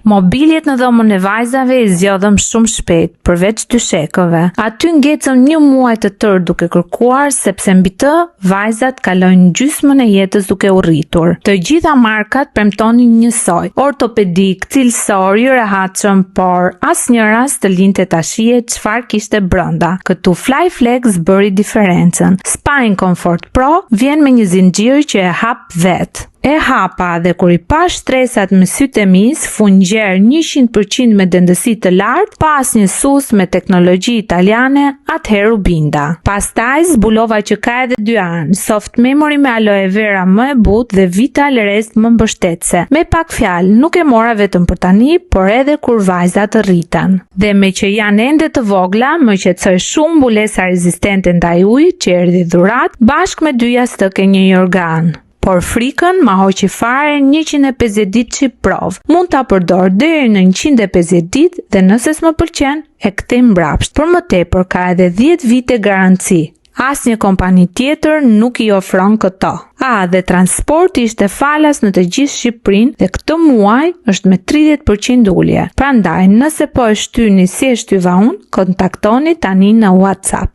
Mobiljet në dhomën e vajzave i zgjodhëm shumë shpejt, përveç dyshekëve. Aty ngecëm 1 muaj të tërë duke kërkuar, sepse mbi të vajzat kalojnë gjysmën e jetës duke u rritur. Të gjitha markat premtonin njësoj: ortopedik, cilësor, i rehatshëm, por asnjëra s'të linte ta shihej çfarë kishte brenda. Këtu Flyflex bëri diferencën. Spine Comfort Pro vjen me një zinxhir që e hap vet. E hapa dhe kur i pa shtresat me sytë e mis, fungjer 100% me dëndësi të lartë, pas një sus me teknologji italiane, atëherë u binda. Pastaj zbulova që ka edhe 2 anë, soft memory me aloe vera më e butë dhe Vital Rest më mbështetëse. Me pak fjalë, nuk e mora vetëm për tani, por edhe kur vajzat rritan. Dhe me që janë ende të vogla, më qetësoj shumë mbulesa rezistente ndaj ujit që erdhi dhurat, bashkë me 2 jastëke një jorgan. Por frikën ma hoqi fare 150 ditë që provë. Mund ta përdor deri në 150 ditë dhe nëse s'më pëlqen, e kthej mbrapsht. Për më tepër ka edhe 10 vite garanci. Asnjë kompani tjetër nuk i ofron këto. Dhe transporti ishte falas në të gjithë Shqipërinë dhe këtë muaj është me 30% ulje. Prandaj, nëse po e shtyni si e shtyva unë, kontaktoni tani në WhatsApp.